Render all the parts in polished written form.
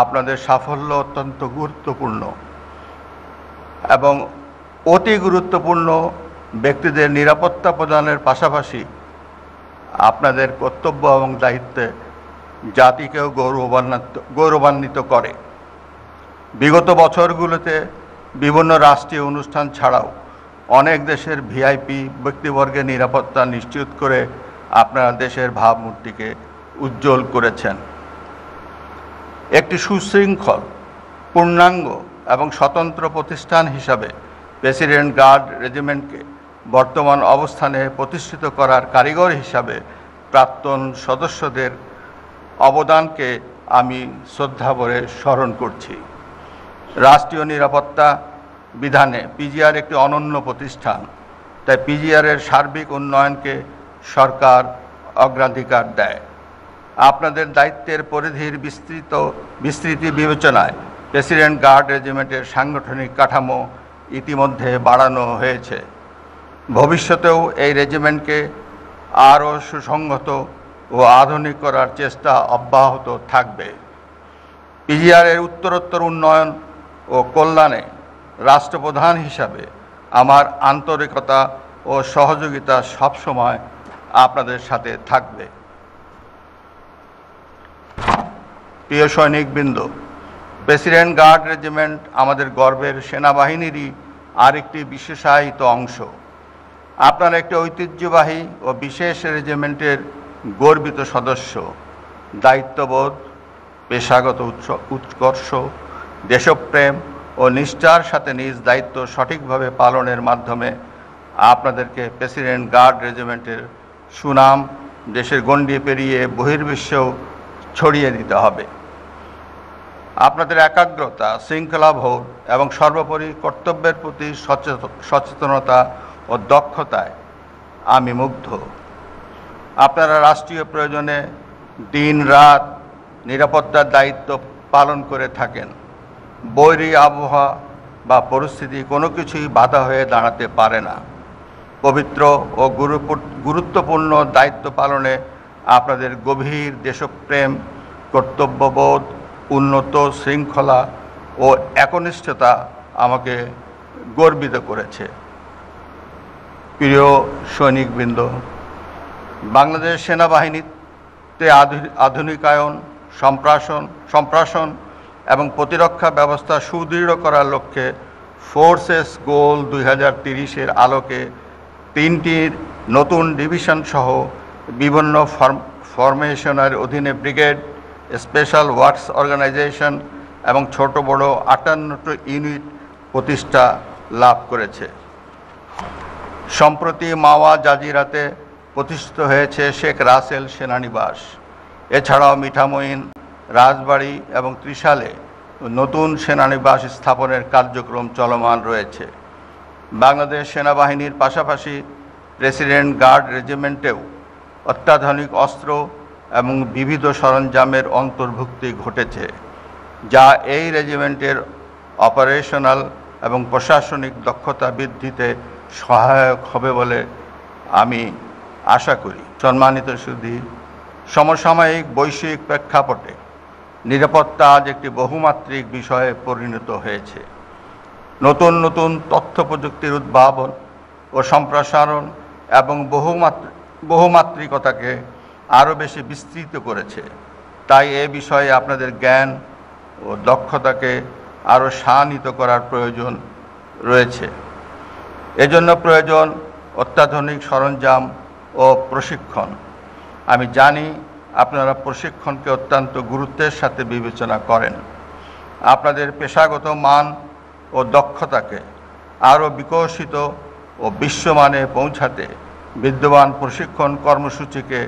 আপনাদের সাফল্য অত্যন্ত গুরুত্বপূর্ণ এবং অতি গুরুত্বপূর্ণ ব্যক্তিদের নিরাপত্তা প্রদানের পাশাপাশি আপনাদের কর্তব্য এবং দায়িত্বে জাতিকেও গৌরবান্বিত করে। বিগত বছরগুলোতে বিভিন্ন রাষ্ট্রীয় অনুষ্ঠান ছাড়াও অনেক দেশের ভিআইপি ব্যক্তিবর্গের নিরাপত্তা নিশ্চিত করে আপনারা দেশের ভাবমূর্তিকে উজ্জ্বল করেছেন। একটি সুশৃঙ্খল, পূর্ণাঙ্গ এবং স্বতন্ত্র প্রতিষ্ঠান হিসাবে প্রেসিডেন্ট গার্ড রেজিমেন্টকে বর্তমান অবস্থানে প্রতিষ্ঠিত করার কারিগর হিসাবে প্রাক্তন সদস্যদের অবদানকে আমি শ্রদ্ধাভরে স্মরণ করছি। রাষ্ট্রীয় নিরাপত্তা বিধানে পিজিআর একটি অনন্য প্রতিষ্ঠান, তাই পিজিআরের সার্বিক উন্নয়নকে সরকার অগ্রাধিকার দেয়। আপনাদের দায়িত্বের পরিধির বিস্তৃতি বিবেচনায় প্রেসিডেন্ট গার্ড রেজিমেন্টের সাংগঠনিক কাঠামো ইতিমধ্যে বাড়ানো হয়েছে। ভবিষ্যতেও এই রেজিমেন্টকে আরও সুসংহত ও আধুনিক করার চেষ্টা অব্যাহত থাকবে। পিজিআরের উত্তরোত্তর উন্নয়ন ও কল্যাণে রাষ্ট্রপ্রধান হিসাবে আমার আন্তরিকতা ও সহযোগিতা সবসময় আপনাদের সাথে থাকবে। প্রিয় সৈনিকবৃন্দ, প্রেসিডেন্ট গার্ড রেজিমেন্ট আমাদের গর্বের সেনাবাহিনীরই আরেকটি বিশেষায়িত অংশ। আপনারা একটি ঐতিহ্যবাহী ও বিশেষ রেজিমেন্টের গর্বিত সদস্য। দায়িত্ববোধ, পেশাগত উৎকর্ষ, দেশপ্রেম ও নিষ্ঠার সাথে নিজ দায়িত্ব সঠিকভাবে পালনের মাধ্যমে আপনাদেরকে প্রেসিডেন্ট গার্ড রেজিমেন্টের সুনাম দেশের গণ্ডি পেরিয়ে বহির্বিশ্বেও ছড়িয়ে দিতে হবে। আপনাদের একাগ্রতা, শৃঙ্খলাবোধ এবং সর্বোপরি কর্তব্যের প্রতি সচেতনতা ও দক্ষতায় আমি মুগ্ধ। আপনারা রাষ্ট্রীয় প্রয়োজনে দিন রাত নিরাপত্তার দায়িত্ব পালন করে থাকেন। বৈরী আবহাওয়া বা পরিস্থিতি কোনো কিছুই বাধা হয়ে দাঁড়াতে পারে না। পবিত্র ও গুরুত্বপূর্ণ দায়িত্ব পালনে আপনাদের গভীর দেশপ্রেম, কর্তব্যবোধ, উন্নত শৃঙ্খলা ও একনিষ্ঠতা আমাকে গর্বিত করেছে। প্রিয় সৈনিকবৃন্দ, বাংলাদেশ সেনাবাহিনীতে আধুনিকায়ন, সম্প্রসারণ এবং প্রতিরক্ষা ব্যবস্থা সুদৃঢ় করার লক্ষ্যে ফোর্সেস গোল 2030-এর আলোকে 3টি নতুন ডিভিশন সহ বিভিন্ন ফরমেশনের অধীনে ব্রিগেড, স্পেশাল ওয়ার্কস অর্গানাইজেশন এবং ছোট বড় 58টি ইউনিট প্রতিষ্ঠা লাভ করেছে। সম্প্রতি মাওয়া জাজিরাতে প্রতিষ্ঠিত হয়েছে শেখ রাসেল সেনানিবাস। এছাড়াও মিঠামইন, রাজবাড়ী এবং ত্রিশালে নতুন সেনানিবাস স্থাপনের কার্যক্রম চলমান রয়েছে। বাংলাদেশ সেনাবাহিনীর পাশাপাশি প্রেসিডেন্ট গার্ড রেজিমেন্টেও অত্যাধুনিক অস্ত্র এবং বিবিধ সরঞ্জামের অন্তর্ভুক্তি ঘটেছে, যা এই রেজিমেন্টের অপারেশনাল এবং প্রশাসনিক দক্ষতা বৃদ্ধিতে সহায়ক হবে বলে আমি আশা করি। সম্মানিত সুধী, সমসাময়িক বৈশ্বিক প্রেক্ষাপটে নিরাপত্তা আজ একটি বহুমাত্রিক বিষয়ে পরিণত হয়েছে। নতুন নতুন তথ্য প্রযুক্তির উদ্ভাবন ও সম্প্রসারণ এবং বহুমাত্রিকতাকে আরও বেশি বিস্তৃত করেছে। তাই এ বিষয়ে আপনাদের জ্ঞান ও দক্ষতাকে আরও শানিত করার প্রয়োজন রয়েছে। এজন্য প্রয়োজন অত্যাধুনিক সরঞ্জাম ও প্রশিক্ষণ। আমি জানি আপনারা প্রশিক্ষণকে অত্যন্ত গুরুত্বের সাথে বিবেচনা করেন। আপনাদের পেশাগত মান ও দক্ষতাকে আরও বিকশিত ও বিশ্বমানে পৌঁছাতে বিদ্যমান প্রশিক্ষণ কর্মসূচিকে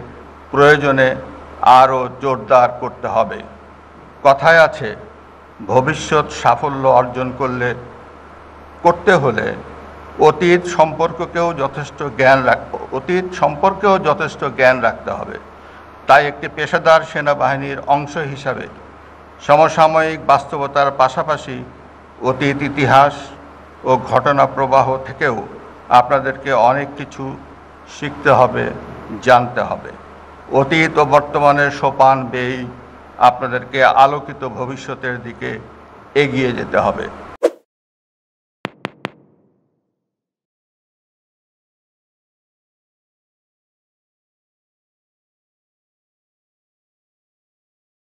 প্রয়োজনে আরও জোরদার করতে হবে। কথায় আছে, ভবিষ্যৎ সাফল্য অর্জন করতে হলে অতীত সম্পর্কেও যথেষ্ট জ্ঞান রাখতে হবে। তাই একটি পেশাদার সেনাবাহিনীর অংশ হিসাবে সমসাময়িক বাস্তবতার পাশাপাশি অতীত ইতিহাস ও ঘটনা প্রবাহ থেকেও আপনাদেরকে অনেক কিছু শিখতে হবে, জানতে হবে। অতীত ও বর্তমানের সোপান বেয়ে আপনাদেরকে আলোকিত ভবিষ্যতের দিকে এগিয়ে যেতে হবে।